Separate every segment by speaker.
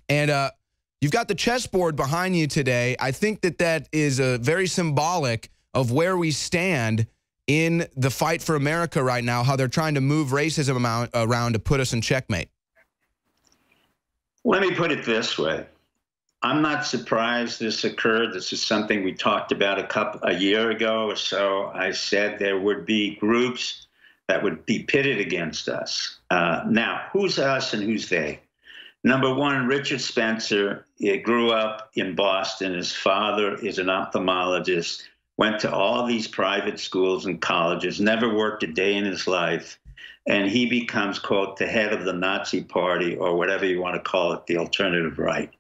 Speaker 1: And you've got the chessboard behind you today. I think that that is very symbolic of where we stand in the fight for America right now, how they're trying to move racism around to put us in checkmate.
Speaker 2: Let me put it this way. I'm not surprised this occurred. This is something we talked about a year ago or so. I said there would be groups that would be pitted against us. Now, who's us and who's they? Number one, Richard Spencer, he grew up in Boston. His father is an ophthalmologist, went to all these private schools and colleges, never worked a day in his life. And he becomes, quote, the head of the Nazi party, or whatever you want to call it, the alternative right.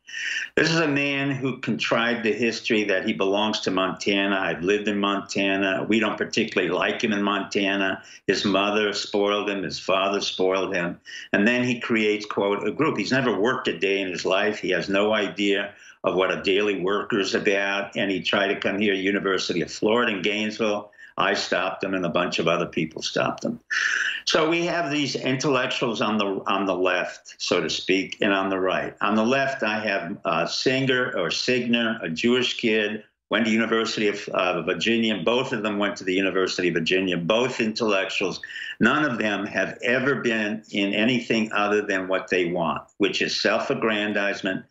Speaker 2: This is a man who contrived the history that he belongs to Montana. I've lived in Montana. We don't particularly like him in Montana. His mother spoiled him. His father spoiled him. And then he creates, quote, a group. He's never worked a day in his life. He has no idea of what a daily worker is about. And he tried to come here, University of Florida in Gainesville. I stopped him, and a bunch of other people stopped him. So we have these intellectuals on the left, so to speak, and on the right. On the left, I have Signer, a Jewish kid, went to University of Virginia. Both of them went to the University of Virginia, both intellectuals. None of them have ever been in anything other than what they want, which is self-aggrandizement,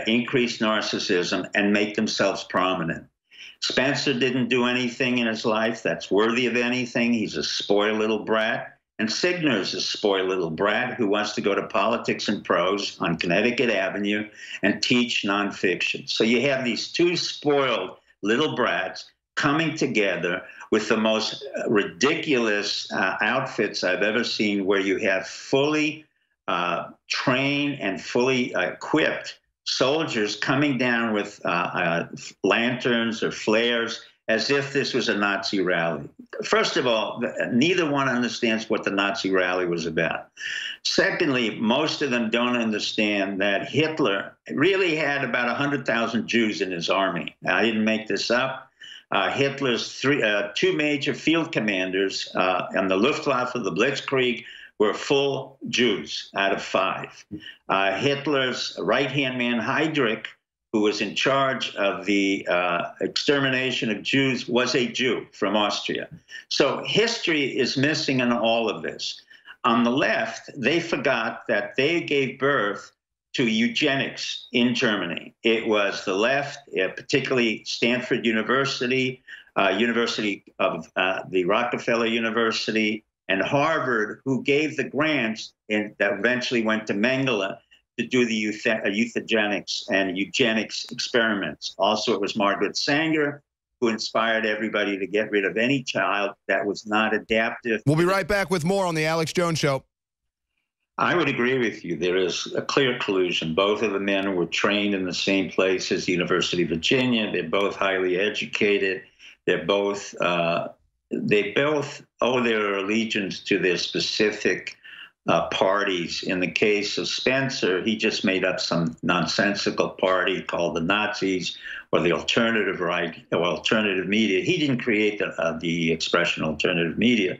Speaker 2: increased narcissism, and make themselves prominent. Spencer didn't do anything in his life that's worthy of anything. He's a spoiled little brat. And Signer's a spoiled little brat who wants to go to politics and prose on Connecticut Avenue and teach nonfiction. So you have these two spoiled little brats coming together with the most ridiculous outfits I've ever seen, where you have fully trained and fully equipped soldiers coming down with lanterns or flares as if this was a Nazi rally. First of all, neither one understands what the Nazi rally was about. Secondly, most of them don't understand that Hitler really had about 100,000 Jews in his army. I didn't make this up. Hitler's two major field commanders and the Luftwaffe, the Blitzkrieg, were full Jews out of 5. Hitler's right-hand man, Heydrich, who was in charge of the extermination of Jews, was a Jew from Austria. So history is missing in all of this. On the left, they forgot that they gave birth to eugenics in Germany. It was the left, particularly Stanford University, University of the Rockefeller University, and Harvard, who gave the grants that eventually went to Mengele to do the eugenics experiments. Also, it was Margaret Sanger who inspired everybody to get rid of any child that was not adaptive.
Speaker 1: We'll be right back with more on The Alex Jones Show.
Speaker 2: I would agree with you. There is a clear collusion. Both of the men were trained in the same place as the University of Virginia. They're both highly educated. They both owe their allegiance to their specific parties. In the case of Spencer, he just made up some nonsensical party called the Nazis or the alternative right or alternative media. He didn't create the expression alternative media.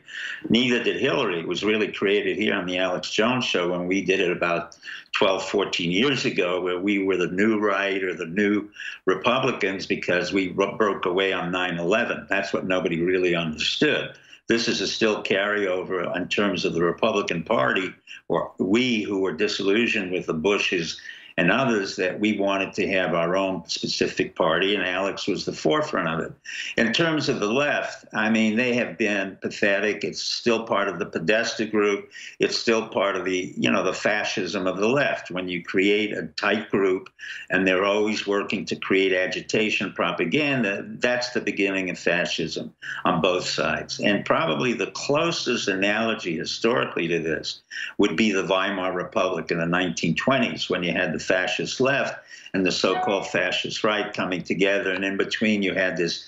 Speaker 2: Neither did Hillary. It was really created here on the Alex Jones Show when we did it about 12, 14 years ago, where we were the new right or the new Republicans because we broke away on 9/11. That's what nobody really understood. This is a still carryover in terms of the Republican Party, or we who were disillusioned with the Bushes and others, that we wanted to have our own specific party, and Alex was the forefront of it. In terms of the left, I mean, they have been pathetic. It's still part of the Podesta group. It's still part of the, the fascism of the left. When you create a tight group and they're always working to create agitation, propaganda, that's the beginning of fascism on both sides. And probably the closest analogy historically to this would be the Weimar Republic in the 1920s, when you had the fascist left and the so-called fascist right coming together, and in between you had this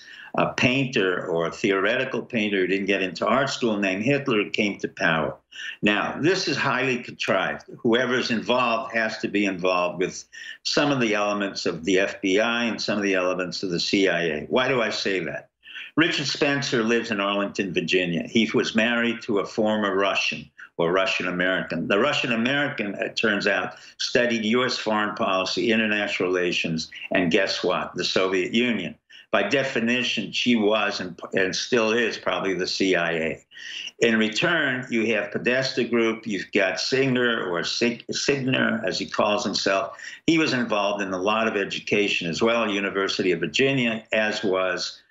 Speaker 2: painter or a theoretical painter who didn't get into art school named Hitler, who came to power. Now, this is highly contrived. Whoever's involved has to be involved with some of the elements of the FBI and some of the elements of the CIA. Why do I say that? Richard Spencer lives in Arlington, Virginia. He was married to a former Russian. or Russian American. The Russian American, it turns out, studied U.S. foreign policy, international relations, and guess what? The Soviet Union. By definition, she was and still is probably the CIA. In return, you have Podesta Group, you've got Signer, or Signer, as he calls himself. He was involved in a lot of education as well, University of Virginia, as was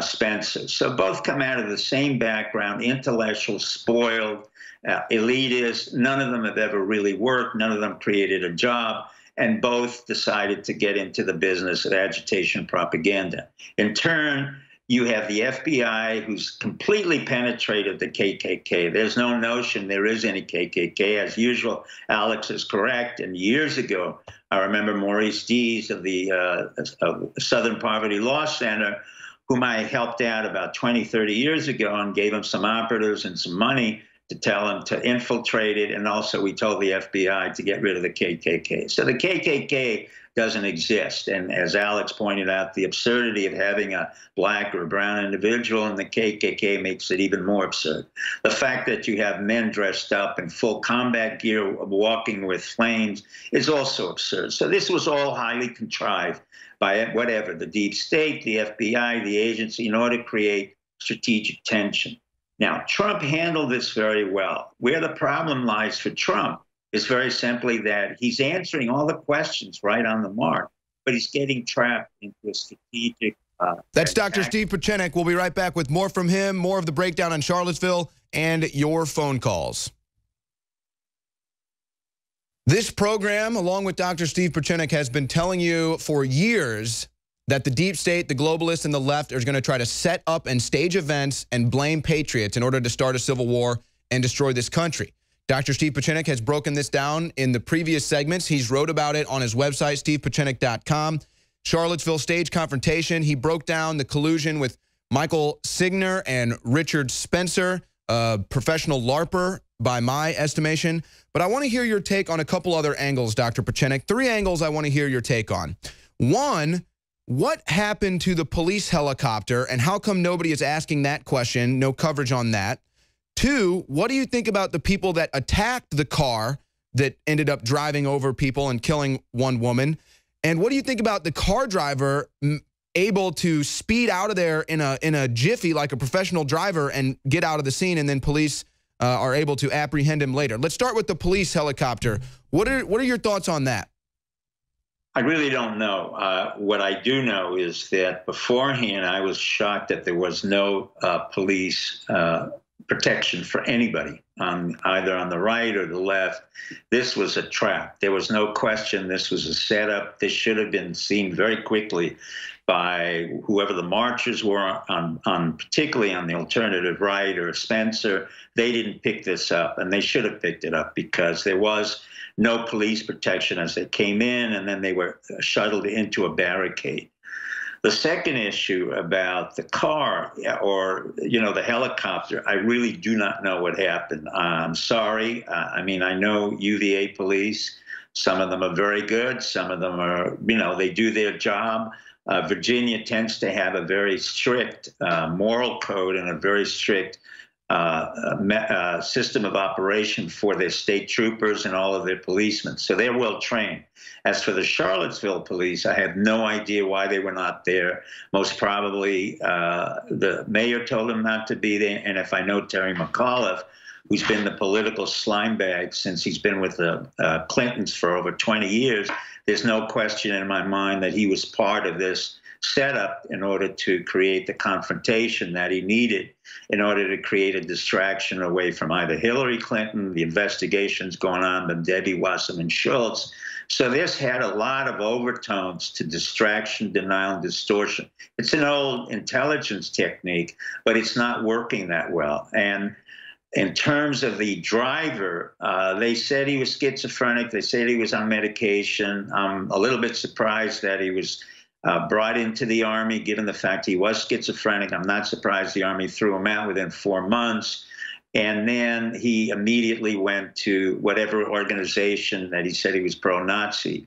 Speaker 2: Spencer. So both come out of the same background, intellectual, spoiled, elitist. None of them have ever really worked. None of them created a job. And both decided to get into the business of agitation propaganda. In turn, you have the FBI, who's completely penetrated the KKK. There's no notion there is any KKK. As usual, Alex is correct. And years ago, I remember Maurice Dees of the Southern Poverty Law Center, whom I helped out about 20, 30 years ago and gave him some operatives and some money to tell him to infiltrate it. And also we told the FBI to get rid of the KKK. So the KKK doesn't exist. And as Alex pointed out, the absurdity of having a black or brown individual in the KKK makes it even more absurd. The fact that you have men dressed up in full combat gear walking with flames is also absurd. So this was all highly contrived by whatever, the deep state, the FBI, the agency, in order to create strategic tension. Now, Trump handled this very well. Where the problem lies for Trump is very simply that he's answering all the questions right on the mark, but he's getting trapped into a strategic...
Speaker 1: That's Dr. Steve Pieczenik. We'll be right back with more from him, more of the breakdown on Charlottesville, and your phone calls. This program, along with Dr. Steve Pieczenik, has been telling you for years that the deep state, the globalists, and the left are going to try to set up and stage events and blame patriots in order to start a civil war and destroy this country. Dr. Steve Pieczenik has broken this down in the previous segments. He's wrote about it on his website, stevepieczenik.com. Charlottesville stage confrontation. He broke down the collusion with Michael Signer and Richard Spencer, a professional LARPer by my estimation. But I want to hear your take on a couple other angles, Dr. Pieczenik. 3 angles I want to hear your take on. One, what happened to the police helicopter, and how come nobody is asking that question? No coverage on that. 2, what do you think about the people that attacked the car that ended up driving over people and killing one woman? And what do you think about the car driver able to speed out of there in a jiffy like a professional driver and get out of the scene, and then police are able to apprehend him later? Let's start with the police helicopter. What are your thoughts on that?
Speaker 2: I really don't know. What I do know is that beforehand, I was shocked that there was no police protection for anybody, either on the right or the left. This was a trap. There was no question this was a setup. This should have been seen very quickly by whoever the marchers were, particularly on the alternative right or Spencer. They didn't pick this up, and they should have picked it up because there was no police protection as they came in, and then they were shuttled into a barricade. The second issue about the car or, the helicopter, I really do not know what happened. I'm sorry. I mean, I know UVA police. Some of them are very good. Some of them are, they do their job. Virginia tends to have a very strict moral code and a very strict system of operation for their state troopers and all of their policemen. So they're well trained. As for the Charlottesville police, I have no idea why they were not there. Most probably the mayor told them not to be there. And if I know Terry McAuliffe, who's been the political slime bag since he's been with the Clintons for over 20 years, there's no question in my mind that he was part of this setup in order to create the confrontation that he needed in order to create a distraction away from either Hillary Clinton, the investigations going on by Debbie Wasserman Schultz. So this had a lot of overtones to distraction, denial, and distortion. It's an old intelligence technique, but it's not working that well. And in terms of the driver, they said he was schizophrenic. They said he was on medication. I'm a little bit surprised that he was brought into the Army, given the fact he was schizophrenic. I'm not surprised the Army threw him out within 4 months. And then he immediately went to whatever organization that he said he was pro-Nazi.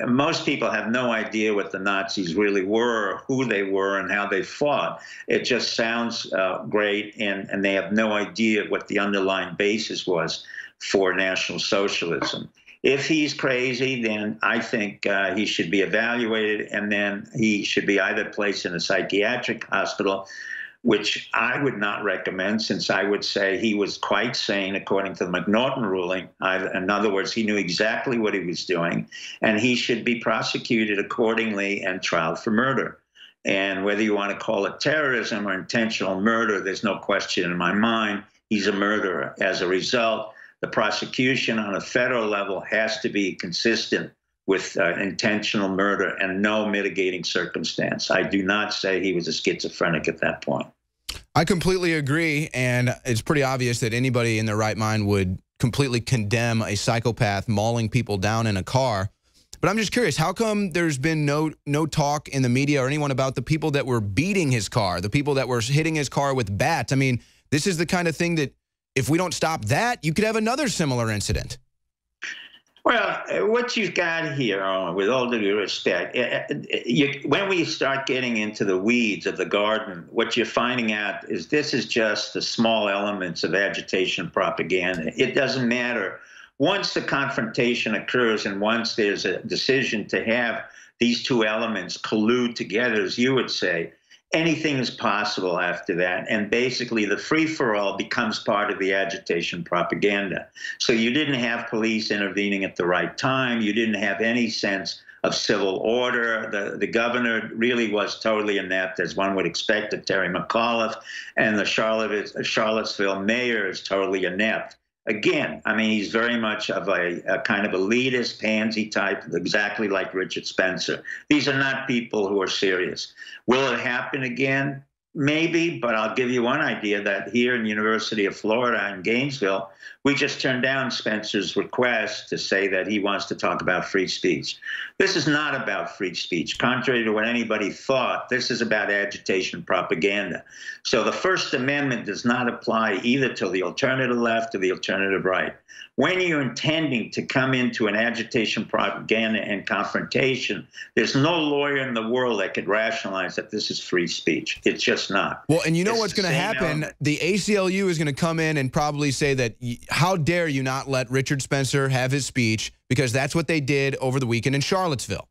Speaker 2: Most people have no idea what the Nazis really were, who they were, and how they fought. It just sounds great, and they have no idea what the underlying basis was for National Socialism. If he's crazy, then I think he should be evaluated, and then he should be either placed in a psychiatric hospital, which I would not recommend, since I would say he was quite sane according to the McNaughton ruling. In other words, he knew exactly what he was doing, and he should be prosecuted accordingly and tried for murder. And whether you want to call it terrorism or intentional murder, there's no question in my mind he's a murderer. As a result, the prosecution on a federal level has to be consistent with intentional murder and no mitigating circumstance. I do not say he was a schizophrenic at that point.
Speaker 1: I completely agree, and it's pretty obvious that anybody in their right mind would completely condemn a psychopath mauling people down in a car. But I'm just curious, how come there's been no talk in the media or anyone about the people that were beating his car, the people that were hitting his car with bats? I mean, this is the kind of thing that if we don't stop that, you could have another similar incident.
Speaker 2: Well, what you've got here, with all due respect, when we start getting into the weeds of the garden, what you're finding out is this is just the small elements of agitation propaganda. It doesn't matter. Once the confrontation occurs and once there's a decision to have these two elements collude together, as you would say, anything is possible after that. And basically the free-for-all becomes part of the agitation propaganda. So you didn't have police intervening at the right time. You didn't have any sense of civil order. The governor really was totally inept, as one would expect of Terry McAuliffe, and the Charlottesville mayor is totally inept. Again, I mean, he's very much of a kind of elitist, pansy type, exactly like Richard Spencer. These are not people who are serious. Will it happen again? Maybe, but I'll give you one idea that here in the University of Florida in Gainesville, we just turned down Spencer's request to say that he wants to talk about free speech. This is not about free speech. Contrary to what anybody thought, this is about agitation propaganda. So the First Amendment does not apply either to the alternative left or the alternative right. When you're intending to come into an agitation propaganda and confrontation, there's no lawyer in the world that could rationalize that this is free speech. It's just not.
Speaker 1: Well, and you know what's going to happen? The ACLU is going to come in and probably say that, how dare you not let Richard Spencer have his speech, because that's what they did over the weekend in Charlottesville.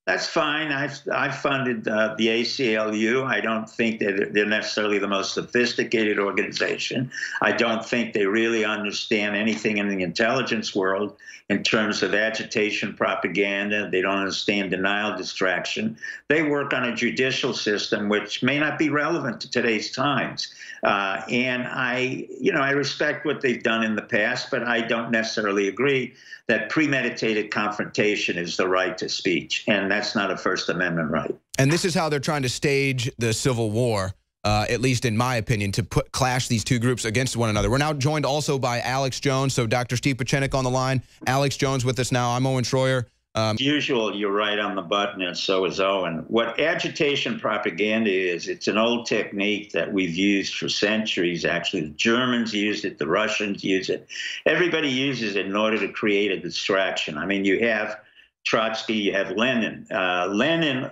Speaker 2: That's fine. I've funded the ACLU. I don't think that they're necessarily the most sophisticated organization. I don't think they really understand anything in the intelligence world in terms of agitation propaganda. They don't understand denial distraction. They work on a judicial system which may not be relevant to today's times. And I respect what they've done in the past, but I don't necessarily agree that premeditated confrontation is the right to speech, and that's not a First Amendment right.
Speaker 1: And this is how they're trying to stage the Civil War, at least in my opinion, to clash these two groups against one another. We're now joined also by Alex Jones. So Dr. Steve Pieczenik on the line. Alex Jones with us now. I'm Owen Schroyer.
Speaker 2: As usual, you're right on the button, and so is Owen. What agitation propaganda is, it's an old technique that we've used for centuries. Actually, the Germans used it, the Russians use it. Everybody uses it in order to create a distraction. I mean, you have Trotsky, you have Lenin. Lenin's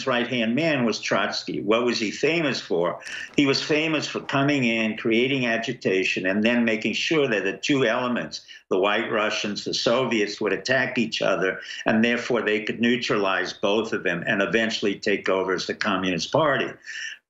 Speaker 2: right-hand man was Trotsky. What was he famous for? He was famous for coming in, creating agitation, and then making sure that the two elements, the White Russians, the Soviets, would attack each other, and therefore they could neutralize both of them and eventually take over as the Communist Party.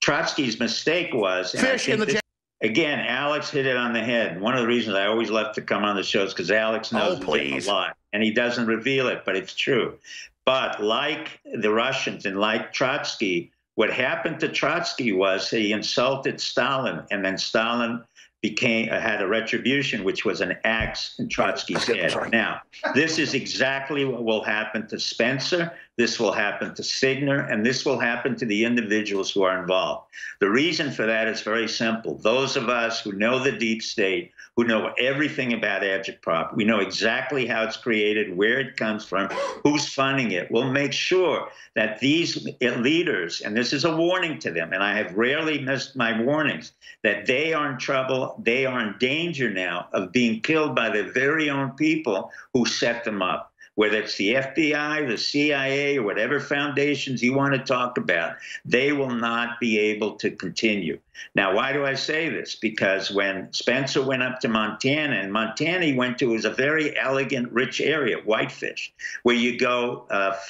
Speaker 2: Trotsky's mistake was, again, Alex hit it on the head. One of the reasons I always love to come on the show is because Alex knows a lot, and he doesn't reveal it, but it's true. But like the Russians and like Trotsky, what happened to Trotsky was he insulted Stalin, and then Stalin had a retribution, which was an axe in Trotsky's head. Now, this is exactly what will happen to Spencer. this will happen to Signer, and this will happen to the individuals who are involved. The reason for that is very simple. Those of us who know the deep state, who know everything about agitprop, we know exactly how it's created, where it comes from, who's funding it. We'll make sure that these leaders, and this is a warning to them, and I have rarely missed my warnings, that they are in trouble, they are in danger now of being killed by their very own people who set them up. Whether it's the FBI, the CIA, or whatever foundations you want to talk about, they will not be able to continue. Now, why do I say this? Because when Spencer went up to Montana, and Montana he went to was a very elegant, rich area, Whitefish, where you go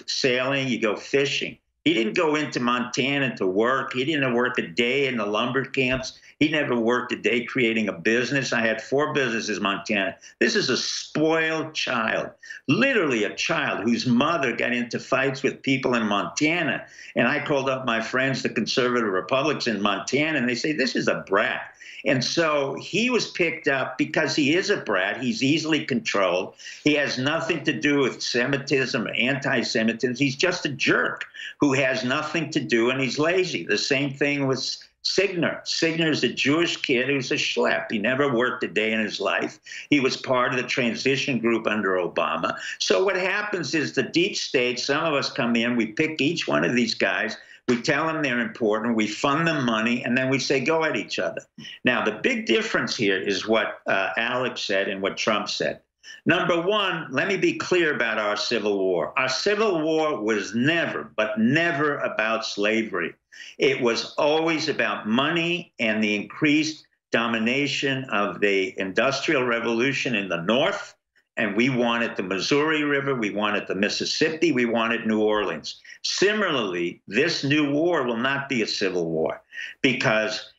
Speaker 2: sailing, you go fishing. He didn't go into Montana to work. He didn't work a day in the lumber camps. He never worked a day creating a business. I had 4 businesses in Montana. This is a spoiled child, literally a child whose mother got into fights with people in Montana. And I called up my friends, the conservative Republicans in Montana, and they say, this is a brat. And so he was picked up because he is a brat. He's easily controlled. He has nothing to do with Semitism or anti-Semitism. He's just a jerk who has nothing to do, and he's lazy. The same thing with Signer. Signer's a Jewish kid who's a schlep. He never worked a day in his life. He was part of the transition group under Obama. So what happens is the deep state, some of us come in, we pick each one of these guys, we tell them they're important, we fund them money, and then we say, go at each other. Now, the big difference here is what Alex said and what Trump said. Number one, let me be clear about our Civil War. Our Civil War was never, but never about slavery. It was always about money and the increased domination of the Industrial Revolution in the North. And we wanted the Missouri River, we wanted the Mississippi, we wanted New Orleans. Similarly, this new war will not be a civil war because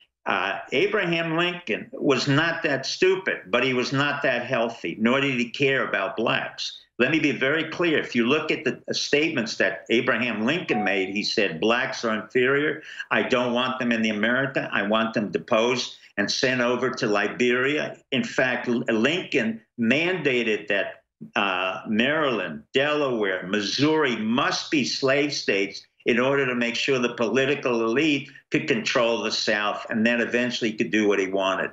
Speaker 2: Abraham Lincoln was not that stupid, but he was not that healthy, nor did he care about blacks. Let me be very clear. If you look at the statements that Abraham Lincoln made, he said, blacks are inferior. I don't want them in the America. I want them deposed and sent over to Liberia. In fact, Lincoln mandated that Maryland, Delaware, Missouri must be slave states in order to make sure the political elite could control the South and then eventually could do what he wanted.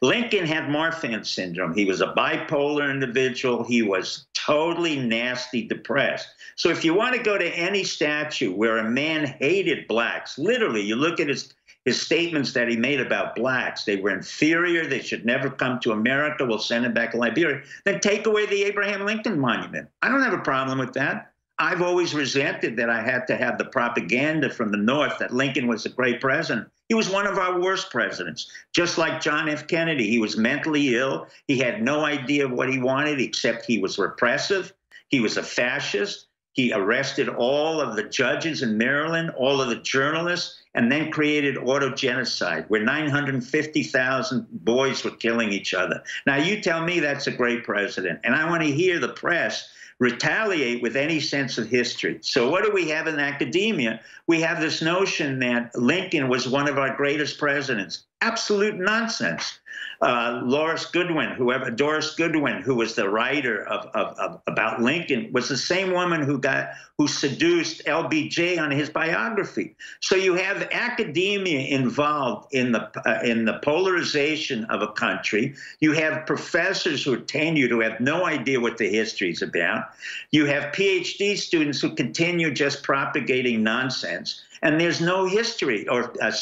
Speaker 2: Lincoln had Marfan syndrome. He was a bipolar individual. He was totally nasty depressed. So if you want to go to any statue where a man hated blacks, literally, you look at his statements that he made about blacks, they were inferior, they should never come to America, we'll send them back to Liberia, then take away the Abraham Lincoln Monument. I don't have a problem with that. I've always resented that I had to have the propaganda from the North that Lincoln was a great president. He was one of our worst presidents. Just like John F. Kennedy, he was mentally ill. He had no idea what he wanted, except he was repressive. He was a fascist. He arrested all of the judges in Maryland, all of the journalists, and then created auto-genocide, where 950,000 boys were killing each other. Now, you tell me that's a great president, and I want to hear the press retaliate with any sense of history. So what do we have in academia? We have this notion that Lincoln was one of our greatest presidents. Absolute nonsense. Doris Goodwin, who was the writer about Lincoln, was the same woman who seduced LBJ on his biography. So you have academia involved in the polarization of a country. You have professors who are tenured who have no idea what the history is about. You have PhD students who continue just propagating nonsense. And there's no history or a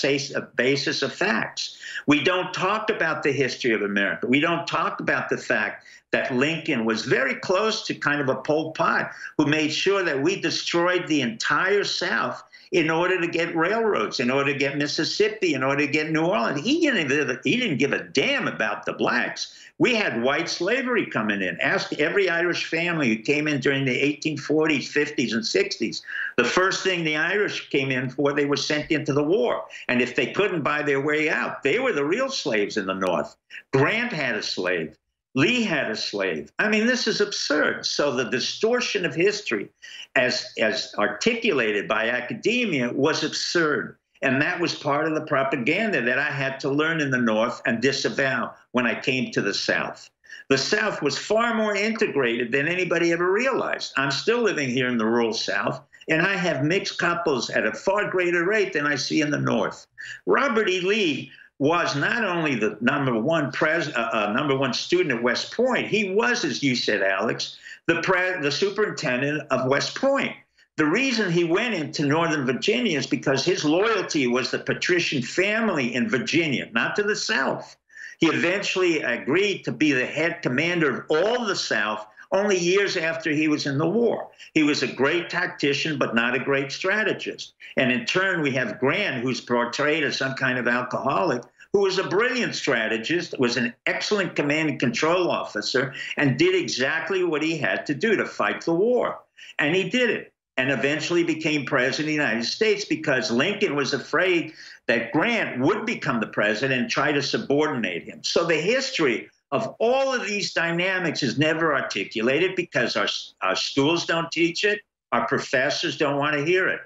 Speaker 2: basis of facts. We don't talk about the history of America. We don't talk about the fact that Lincoln was very close to kind of a Pol Pot who made sure that we destroyed the entire South in order to get railroads, in order to get Mississippi, in order to get New Orleans. He didn't give a damn about the blacks. We had white slavery coming in. Ask every Irish family who came in during the 1840s, 50s, and 60s. The first thing the Irish came in for, they were sent into the war. And if they couldn't buy their way out, they were the real slaves in the North. Grant had a slave. Lee had a slave. I mean, this is absurd. So the distortion of history, as articulated by academia, was absurd. And that was part of the propaganda that I had to learn in the North and disavow when I came to the South. The South was far more integrated than anybody ever realized. I'm still living here in the rural South, And I have mixed couples at a far greater rate than I see in the North. Robert E. Lee was not only the number one student at West Point, he was, as you said, Alex, the superintendent of West Point. The reason he went into Northern Virginia is because his loyalty was the patrician family in Virginia, not to the South. He eventually agreed to be the head commander of all the South only years after he was in the war. He was a great tactician, but not a great strategist. And in turn, we have Grant, who's portrayed as some kind of alcoholic, who was a brilliant strategist, was an excellent command and control officer, and did exactly what he had to do to fight the war. And he did it, and eventually became president of the United States because Lincoln was afraid that Grant would become the president and try to subordinate him. So the history of all of these dynamics is never articulated because our schools don't teach it, our professors don't want to hear it.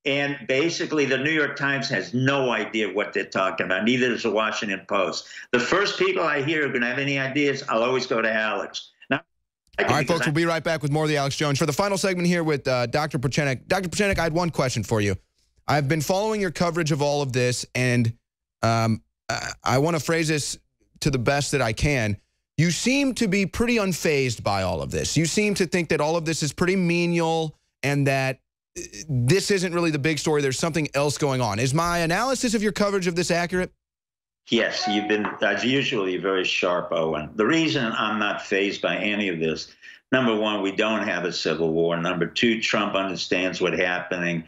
Speaker 2: And basically, the New York Times has no idea what they're talking about. Neither does the Washington Post. The first people I hear are going to have any ideas, I'll always go to Alex. Now,
Speaker 1: all right, folks, we'll be right back with more of the Alex Jones. For the final segment here with Dr. Pieczenik. Dr. Pieczenik, I had one question for you. I've been following your coverage of all of this, and I want to phrase this to the best that I can. You seem to be pretty unfazed by all of this. You seem to think that all of this is pretty menial and that this isn't really the big story. There's something else going on. Is my analysis of your coverage of this accurate?
Speaker 2: Yes, you've been, as usually, very sharp, Owen. The reason I'm not fazed by any of this, number one, we don't have a civil war. Number two, Trump understands what's happening.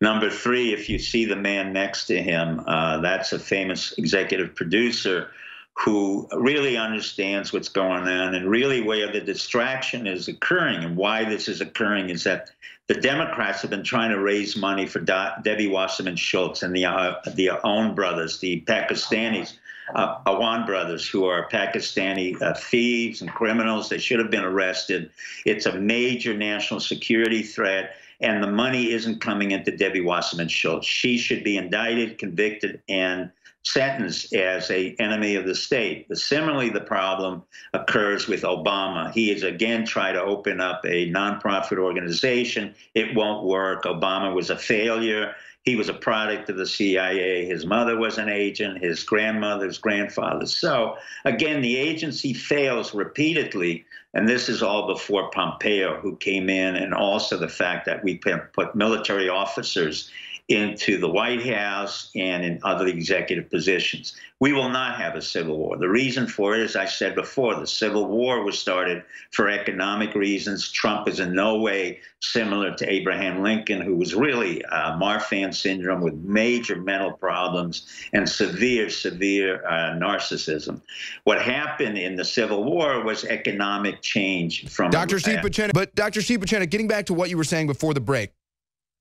Speaker 2: Number three, if you see the man next to him, that's a famous executive producer who really understands what's going on, and really where the distraction is occurring and why this is occurring is that the Democrats have been trying to raise money for Debbie Wasserman Schultz and the Aoun brothers, the Pakistanis, Awan brothers, who are Pakistani thieves and criminals. They should have been arrested. It's a major national security threat, and the money isn't coming into Debbie Wasserman Schultz. She should be indicted, convicted, and sentenced as an enemy of the state. But similarly, the problem occurs with Obama. He has again tried to open up a nonprofit organization. It won't work. Obama was a failure. He was a product of the CIA. His mother was an agent, his grandmother's grandfather. So again, the agency fails repeatedly. And this is all before Pompeo, who came in, and also the fact that we put military officers into the White House and in other executive positions. We will not have a civil war. The reason for it, as I said before, the Civil War was started for economic reasons. Trump is in no way similar to Abraham Lincoln, who was really Marfan syndrome with major mental problems and severe narcissism. What happened in the Civil War was economic change from
Speaker 1: Dr. Steve Pieczenik. But Dr. Steve Pieczenik, getting back to what you were saying before the break,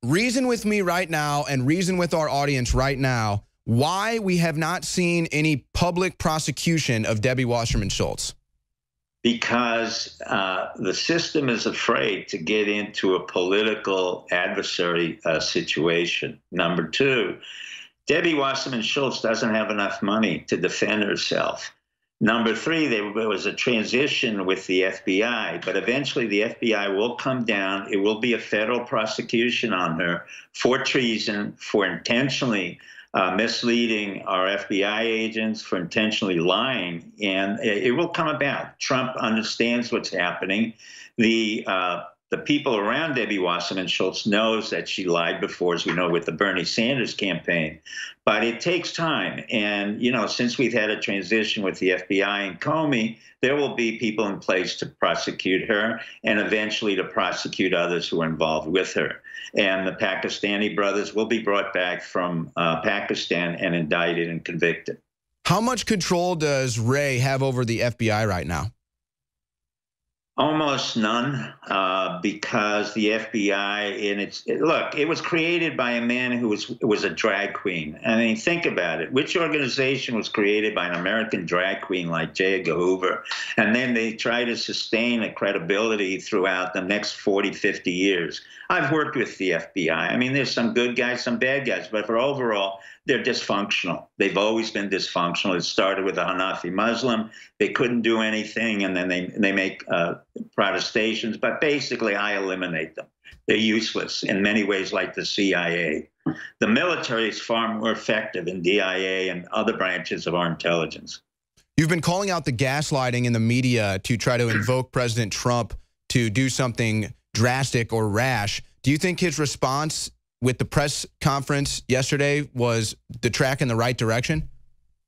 Speaker 1: reason with me right now and reason with our audience right now why we have not seen any public prosecution of Debbie Wasserman Schultz.
Speaker 2: Because the system is afraid to get into a political adversary situation. Number two, Debbie Wasserman Schultz doesn't have enough money to defend herself. Number three, there was a transition with the FBI, but eventually the FBI will come down. It will be a federal prosecution on her for treason, for intentionally misleading our FBI agents, for intentionally lying, and it will come about. Trump understands what's happening. The people around Debbie Wasserman Schultz knows that she lied before, as we know, with the Bernie Sanders campaign. But it takes time. And, you know, since we've had a transition with the FBI and Comey, there will be people in place to prosecute her and eventually to prosecute others who are involved with her. And the Pakistani brothers will be brought back from Pakistan and indicted and convicted.
Speaker 1: How much control does Wray have over the FBI right now?
Speaker 2: Almost none, because the FBI, look, it was created by a man who was a drag queen. I mean, think about it. Which organization was created by an American drag queen like J. Edgar Hoover? And then they try to sustain a credibility throughout the next 40, 50 years. I've worked with the FBI. I mean, there's some good guys, some bad guys, but for overall, they're dysfunctional. They've always been dysfunctional. It started with a Hanafi Muslim. They couldn't do anything, and then they make protestations, but basically I eliminate them. They're useless in many ways, like the CIA. The military is far more effective in DIA and other branches of our intelligence.
Speaker 1: You've been calling out the gaslighting in the media to try to invoke President Trump to do something drastic or rash. Do you think his response with the press conference yesterday was the track in the right direction?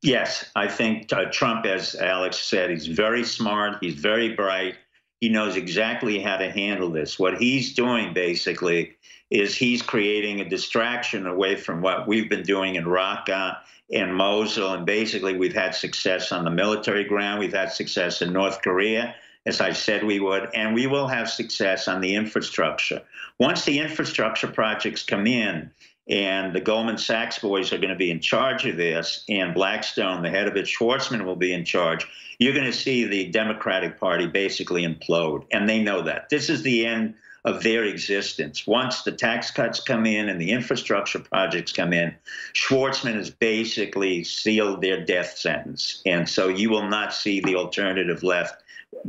Speaker 2: Yes, I think Trump, as Alex said, he's very smart. He's very bright. He knows exactly how to handle this. What he's doing, basically, is he's creating a distraction away from what we've been doing in Raqqa and Mosul. And basically, we've had success on the military ground. We've had success in North Korea, as I said we would. And we will have success on the infrastructure. Once the infrastructure projects come in, and the Goldman Sachs boys are going to be in charge of this, and Blackstone, the head of it, Schwartzman, will be in charge, you're going to see the Democratic Party basically implode. And they know that. This is the end of their existence. Once the tax cuts come in and the infrastructure projects come in, Schwartzman has basically sealed their death sentence. And so you will not see the alternative left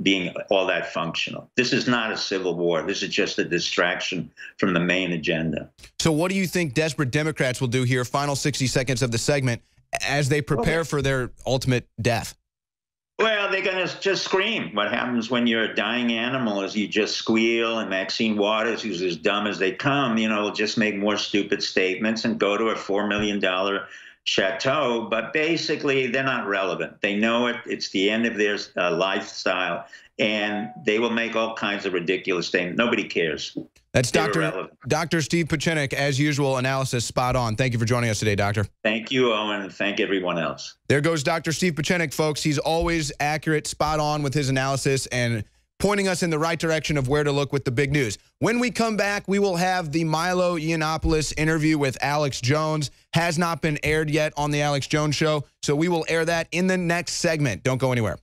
Speaker 2: being all that functional. This is not a civil war. This is just a distraction from the main agenda. So
Speaker 1: what do you think desperate Democrats will do here, final 60 seconds of the segment, as they prepare for their ultimate death?
Speaker 2: Well, they're going to just scream. What happens when you're a dying animal is you just squeal, and Maxine Waters, who's as dumb as they come, will just make more stupid statements and go to a $4 million chateau, but basically they're not relevant. They know it. It's the end of their lifestyle, and they will make all kinds of ridiculous statements. Nobody cares.
Speaker 1: That's Dr. Steve Pieczenik, as usual, analysis spot on. Thank you for joining us today, Doctor.
Speaker 2: Thank you, Owen, and thank everyone else.
Speaker 1: There goes Dr. Steve Pieczenik, folks. He's always accurate, spot on with his analysis, and pointing us in the right direction of where to look with the big news. When we come back, we will have the Milo Yiannopoulos interview with Alex Jones. Has not been aired yet on the Alex Jones Show, so we will air that in the next segment. Don't go anywhere.